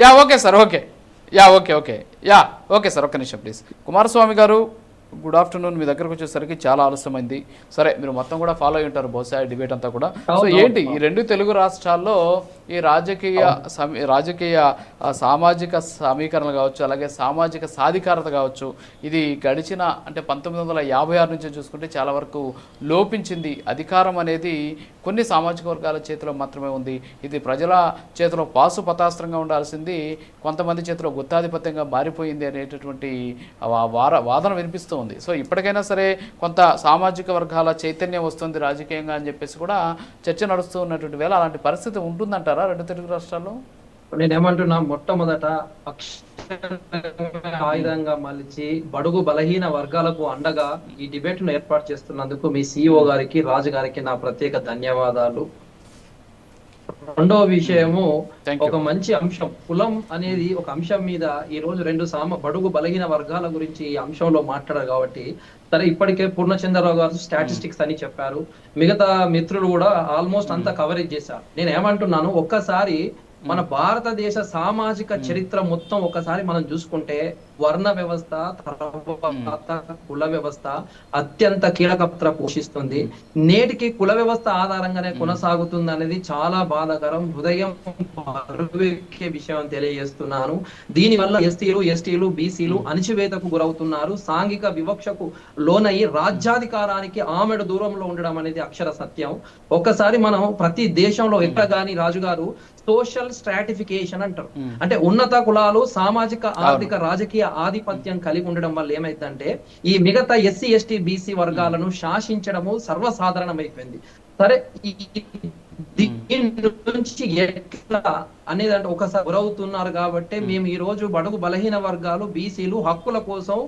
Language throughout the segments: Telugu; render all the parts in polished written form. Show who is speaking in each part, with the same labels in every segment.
Speaker 1: Yeah okay sir, okay. Yeah okay okay yeah okay sir, ఒక్క నిమిషం ప్లీజ్. కుమారస్వామి గారు, గుడ్ ఆఫ్టర్నూన్. మీ దగ్గరకు వచ్చేసరికి చాలా ఆలస్యమైంది. సరే, మీరు మొత్తం కూడా ఫాలో అయి ఉంటారు బహుశా డిబేట్ అంతా కూడా. సో ఏంటి ఈ రెండు తెలుగు రాష్ట్రాల్లో ఈ రాజకీయ సామాజిక సమీకరణలు కావచ్చు, అలాగే సామాజిక సాధికారత కావచ్చు, ఇది గడిచిన అంటే 1956 నుంచి చూసుకుంటే చాలా వరకు లోపించింది. అధికారం అనేది కొన్ని సామాజిక వర్గాల చేతిలో మాత్రమే ఉంది. ఇది ప్రజల చేతిలో పాశుపతాస్త్రంగా ఉండాల్సింది కొంతమంది చేతిలో గుత్తాధిపత్యంగా మారిపోయింది అనేటటువంటి వాదన వినిపిస్తూ ఉంది. సో ఇప్పటికైనా సరే కొంత సామాజిక వర్గాల చైతన్యం వస్తుంది రాజకీయంగా అని చెప్పేసి కూడా చర్చ నడుస్తూ ఉన్నటువంటి వేళ అలాంటి పరిస్థితి ఉంటుందంటారా రెండు తెలుగు రాష్ట్రాల్లో?
Speaker 2: నేనేమంటున్నా, మొట్టమొదట ఆయుధంగా మలిచి బడుగు బలహీన వర్గాలకు అండగా ఈ డిబేట్ ను ఏర్పాటు చేస్తున్నందుకు మీ సిఇఓ గారికి, రాజు గారికి నా ప్రత్యేక ధన్యవాదాలు. రెండవ విషయము, ఒక మంచి అంశం కులం అనేది ఒక అంశం మీద ఈ రోజు రెండు బడుగు బలహీన వర్గాల గురించి ఈ అంశంలో మాట్లాడారు కాబట్టి, సరే ఇప్పటికే పూర్ణచంద్రరావు గారు స్టాటిస్టిక్స్ అని చెప్పారు, మిగతా మిత్రులు కూడా ఆల్మోస్ట్ అంతా కవరేజ్ చేశారు. నేను ఏమంటున్నాను, ఒక్కసారి మన భారతదేశ సామాజిక చరిత్ర మొత్తం ఒకసారి మనం చూసుకుంటే వర్ణ వ్యవస్థ, తర్వాత కుల వ్యవస్థ అత్యంత కీలక పాత్ర పోషిస్తుంది. నేటికి కుల వ్యవస్థ ఆధారంగానే కొనసాగుతుంది అనేది చాలా బాధాకరం, హృదయం బరువెక్కే విషయం తెలియజేస్తున్నాను. దీనివల్ల ఎస్టీలు, బీసీలు అణచివేతకు గురవుతున్నారు. సాంఘిక వివక్షకు లోనయి రాజ్యాధికారానికి ఆమెడు దూరంలో ఉండడం అనేది అక్షర సత్యం. ఒక్కసారి మనం ప్రతి దేశంలో ఎక్కడ గాని రాజుగారు సోషల్ స్ట్రాటిఫికేషన్ అంటారు. అంటే ఉన్నత కులాలు సామాజిక, ఆర్థిక, రాజకీయ ఆధిపత్యం కలిగి ఉండడం వల్ల ఏమైందంటే ఈ మిగతా ఎస్సీ, ఎస్టీ, బీసీ వర్గాలను శాసించడము సర్వసాధారణమైపోయింది. సరే, దీని నుంచి ఎట్లా అనేది అంటే ఒకసారి గురవుతున్నారు కాబట్టి మేము ఈ రోజు బడుగు బలహీన వర్గాలు, బీసీలు హక్కుల కోసం,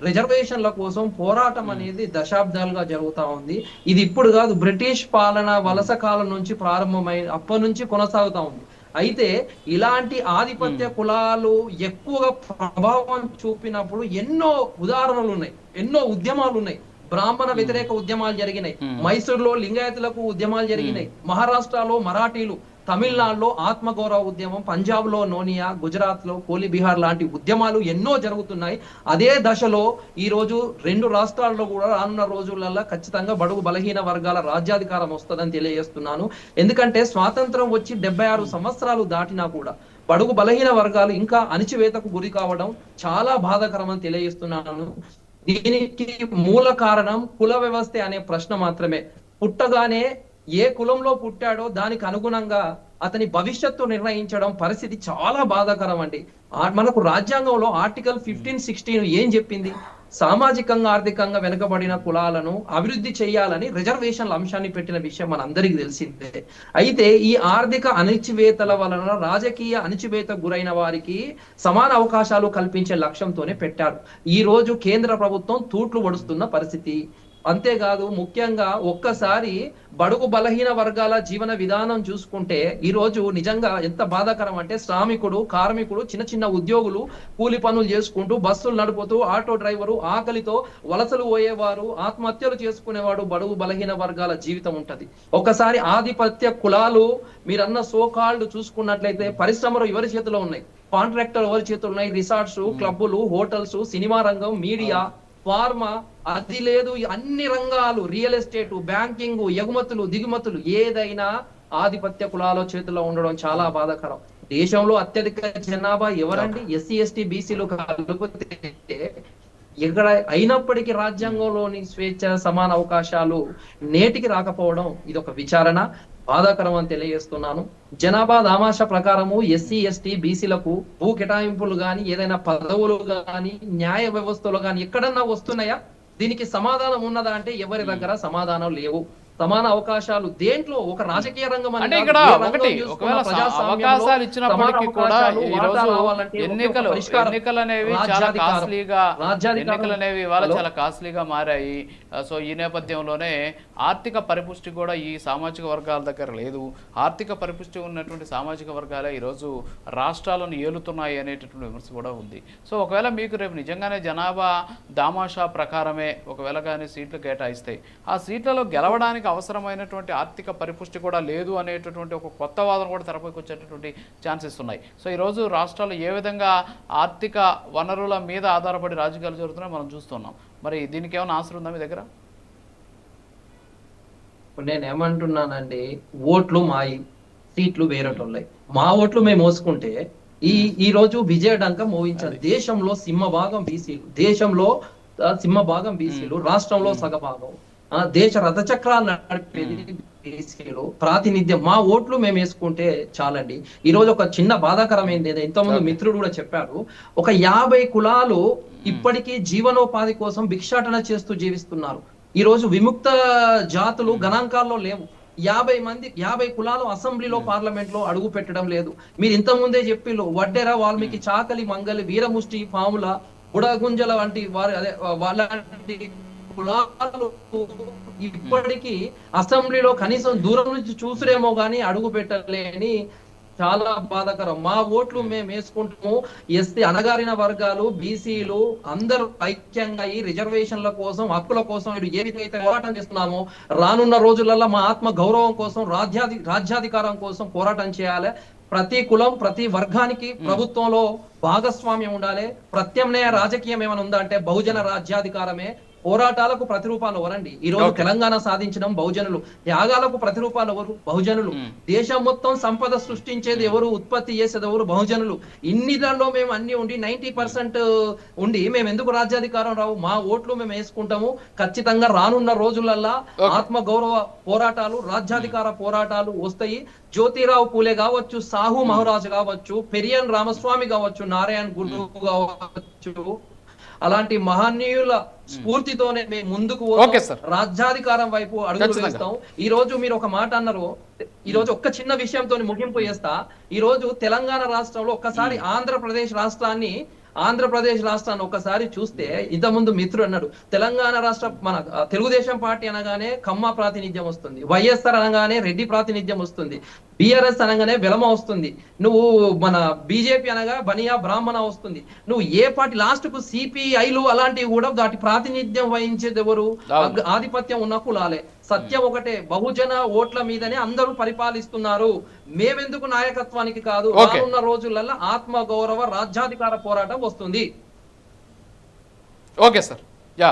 Speaker 2: రిజర్వేషన్ల కోసం పోరాటం అనేది దశాబ్దాలుగా జరుగుతా ఉంది. ఇది ఇప్పుడు కాదు, బ్రిటిష్ పాలన వలస కాలం నుంచి ప్రారంభమై అప్పటి నుంచి కొనసాగుతా ఉంది. అయితే ఇలాంటి ఆధిపత్య కులాలు ఎక్కువగా ప్రభావం చూపినప్పుడు ఎన్నో ఉదాహరణలు ఉన్నాయి, ఎన్నో ఉద్యమాలు ఉన్నాయి. బ్రాహ్మణ వ్యతిరేక ఉద్యమాలు జరిగినాయి, మైసూరులో లింగాయతులకు ఉద్యమాలు జరిగినాయి, మహారాష్ట్రలో మరాఠీలు, తమిళనాడులో ఆత్మగౌరవ ఉద్యమం, పంజాబ్ లో నోనియా, గుజరాత్ లో కోలి బిహార్ లాంటి ఉద్యమాలు ఎన్నో జరుగుతున్నాయి. అదే దశలో ఈ రోజు రెండు రాష్ట్రాల్లో కూడా రానున్న రోజులలో ఖచ్చితంగా బడుగు బలహీన వర్గాల రాజ్యాధికారం వస్తుందని తెలియజేస్తున్నాను. ఎందుకంటే స్వాతంత్రం వచ్చి 76 సంవత్సరాలు దాటినా కూడా బడుగు బలహీన వర్గాలు ఇంకా అణచివేతకు గురి కావడం చాలా బాధాకరం అని తెలియజేస్తున్నాను. దీనికి మూల కారణం కుల వ్యవస్థ అనే ప్రశ్న మాత్రమే. పుట్టగానే ఏ కులంలో పుట్టాడో దానికి అనుగుణంగా అతని భవిష్యత్తు నిర్ణయించడం పరిస్థితి చాలా బాధాకరం అండి. మనకు రాజ్యాంగంలో ఆర్టికల్ 1516 ఏం చెప్పింది? సామాజికంగా, ఆర్థికంగా వెనుకబడిన కులాలను అభివృద్ధి చేయాలని రిజర్వేషన్ల అంశాన్ని పెట్టిన విషయం మనందరికీ తెలిసిందే. అయితే ఈ ఆర్థిక అణచివేతల వలన రాజకీయ అణచివేత గురైన వారికి సమాన అవకాశాలు కల్పించే లక్ష్యంతోనే పెట్టారు. ఈ రోజు కేంద్ర ప్రభుత్వం తూట్లు పొడుస్తున్న పరిస్థితి. అంతేకాదు, ముఖ్యంగా ఒక్కసారి బడుగు బలహీన వర్గాల జీవన విధానం చూసుకుంటే ఈ రోజు నిజంగా ఎంత బాధాకరం అంటే, శ్రామికుడు, కార్మికుడు, చిన్న చిన్న ఉద్యోగులు కూలి పనులు చేసుకుంటూ, బస్సులు నడుపుతూ, ఆటో డ్రైవరు, ఆకలితో వలసలు పోయేవారు, ఆత్మహత్యలు చేసుకునేవాడు బడుగు బలహీన వర్గాల జీవితం ఉంటది. ఒకసారి ఆధిపత్య కులాలు మీరన్న సోకాల్డ్ చూసుకున్నట్లయితే పరిశ్రమలు ఎవరి చేతిలో ఉన్నాయి? కాంట్రాక్టర్ ఎవరి చేతులు ఉన్నాయి? రిసార్ట్స్, క్లబ్బులు, హోటల్స్, సినిమా రంగం, మీడియా, ఫార్మా, అది లేదు అన్ని రంగాలు, రియల్ ఎస్టేట్, బ్యాంకింగ్, ఎగుమతులు, దిగుమతులు, ఏదైనా ఆధిపత్య కులాల చేతిలో ఉండడం చాలా బాధాకరం. దేశంలో అత్యధిక జనాభా ఎవరండి? ఎస్సీ, ఎస్టీ, బీసీలు కలిపితే. ఇక్కడ అయినప్పటికీ రాజ్యాంగంలోని స్వేచ్ఛ, సమాన అవకాశాలు నేటికి రాకపోవడం ఇది ఒక విచారణ, బాధాకరం అని తెలియజేస్తున్నాను. జనాభా దామాషా ప్రకారము ఎస్సీ, ఎస్టీ, బీసీలకు భూ కేటాయింపులు గాని, ఏదైనా పదవులు గాని, న్యాయ వ్యవస్థలు గాని ఎక్కడన్నా వస్తున్నాయా? దీనికి సమాధానం ఉన్నదా అంటే ఎవరి దగ్గర సమాధానం లేవు. సమాన అవకాశాలు దేంట్లో? ఒక రాజకీయ రంగం
Speaker 1: అంటే ఇక్కడ ఒకటి, ఒకవేళ అవకాశాలు ఇచ్చినప్పటికీ కూడా ఈ రోజు ఎన్నికలు అనేవి చాలా కాస్ట్లీగా మారాయి. సో ఈ నేపథ్యంలోనే ఆర్థిక పరిపుష్టి కూడా ఈ సామాజిక వర్గాల దగ్గర లేదు. ఆర్థిక పరిపుష్టి ఉన్నటువంటి సామాజిక వర్గాలే ఈరోజు రాష్ట్రాలను ఏలుతున్నాయి అనేటటువంటి విమర్శ కూడా ఉంది. సో ఒకవేళ మీకు రేపు నిజంగానే జనాభా దామాషా ప్రకారమే ఒకవేళ కానీ సీట్లు కేటాయిస్తాయి, ఆ సీట్లలో గెలవడానికి దేశానికి అవసరమైనటువంటి ఆర్థిక పరిపుష్టి కూడా లేదు అనేటటువంటి ఒక కొత్త వాదన కూడా తెరపైకి వచ్చేటటువంటి ఛాన్సెస్ ఉన్నాయి. సో ఈరోజు రాష్ట్రాలు ఏ విధంగా ఆర్థిక వనరుల మీద ఆధారపడి రాజకీయాలు జరుగుతున్నాయో మనం చూస్తున్నాం. మరి దీనికి ఏమైనా ఆన్సర్ ఉందా మీ దగ్గర?
Speaker 2: నేను ఏమంటున్నానండి, ఓట్లు మాయి, సీట్లు వేరేటోళ్ళయి. మా ఓట్లు మేము మోసుకుంటే ఈ రోజు విజయడంక మోయించారు. దేశంలో సింహభాగం బీసీలు, దేశంలో సింహభాగం బీసీలు, రాష్ట్రంలో సగభాగం, దేశ రథచక్రాలు నడిపేది బీసీలు. ప్రాతినిధ్యం మా ఓట్లు మేము వేసుకుంటే చాలండి. ఈ రోజు ఒక చిన్న బాధాకరమైంది, ఇంతకుముందు మిత్రుడు కూడా చెప్పారు, ఒక 50 కులాలు ఇప్పటికీ జీవనోపాధి కోసం భిక్షాటన చేస్తూ జీవిస్తున్నారు. ఈ రోజు విముక్త జాతులు గణాంకాల్లో లేవు. 50 కులాలు అసెంబ్లీలో పార్లమెంట్ లో అడుగు పెట్టడం లేదు. మీరు ఇంత ముందే చెప్పిళ్ళు, వడ్డెర, వాల్మీకి, చాకలి, మంగలి, వీరముష్టి, పాముల, బుడగుంజల వంటి వారి వాళ్ళంటి కులాలు ఇప్పటికీ అసెంబ్లీలో కనీసం దూరం నుంచి చూసురేమో గానీ అడుగు పెట్టలేని చాలా బాధాకరం. మా ఓట్లు మేము వేసుకుంటాము. ఎస్సీ అణగారిన వర్గాలు, బీసీలు అందరూ ఐక్యంగా ఈ రిజర్వేషన్ల కోసం, హక్కుల కోసం ఏ విధంగా పోరాటం చేస్తున్నామో రానున్న రోజులలో మా ఆత్మ గౌరవం కోసం, రాజ్యాధికారం కోసం పోరాటం చేయాలి. ప్రతి కులం, ప్రతి వర్గానికి ప్రభుత్వంలో భాగస్వామ్యం ఉండాలి. ప్రత్యామ్నాయ రాజకీయం ఏమైనా ఉందా అంటే బహుజన రాజ్యాధికారమే. పోరాటాలకు ప్రతిరూపాలు ఎవరండి? ఈ రోజు తెలంగాణ సాధించడం బహుజనులు, త్యాగాలకు ప్రతిరూపాలు ఎవరు? బహుజనులు. దేశం మొత్తం సంపద సృష్టించేది ఎవరు? ఉత్పత్తి చేసేది ఎవరు? బహుజనులు. ఇన్నిలో మేము అన్ని ఉండి 90% ఉండి మేము ఎందుకు రాజ్యాధికారం రావు? మా ఓట్లు మేము వేసుకుంటాము. ఖచ్చితంగా రానున్న రోజులల్లా ఆత్మ గౌరవ పోరాటాలు, రాజ్యాధికార పోరాటాలు వస్తాయి. జ్యోతిరావు పూలే కావచ్చు, సాహు మహారాజ్ కావచ్చు, పెరియన్ రామస్వామి కావచ్చు, నారాయణ గురు కావచ్చు, అలాంటి మహనీయుల స్ఫూర్తితోనే మేము ముందుకు రాజ్యాధికారం వైపు అడుగులు వేస్తాం. ఈ రోజు మీరు ఒక మాట అన్నారు, ఈ రోజు ఒక్క చిన్న విషయంతో ముగింపు చేస్తా. ఈ రోజు తెలంగాణ రాష్ట్రంలో ఒక్కసారి ఆంధ్రప్రదేశ్ రాష్ట్రాన్ని ఒక్కసారి చూస్తే, ఇంతకుముందు మిత్రుడు అన్నాడు, తెలంగాణ రాష్ట్ర మన తెలుగుదేశం పార్టీ అనగానే కమ్మ ప్రాతినిధ్యం వస్తుంది, వైఎస్ఆర్ అనగానే రెడ్డి ప్రాతినిధ్యం వస్తుంది, బిఆర్ఎస్ అనగానే వెలమ వస్తుంది, నువ్వు మన బీజేపీ అనగా బనియా బ్రాహ్మణ వస్తుంది. నువ్వు ఏ పార్టీ లాస్ట్ కు సిపిఐలు అలాంటివి కూడా వాటి ప్రాతినిధ్యం వహించేది ఎవరు? ఆధిపత్యం ఉన్న కులాలే. సత్యం ఒకటే, బహుజన ఓట్ల మీదనే అందరూ పరిపాలిస్తున్నారు. మేమెందుకు నాయకత్వానికి కాదు? రానున్న రోజులలో ఆత్మ గౌరవ రాజ్యాధికార పోరాటం వస్తుంది.
Speaker 1: Okay sir. యా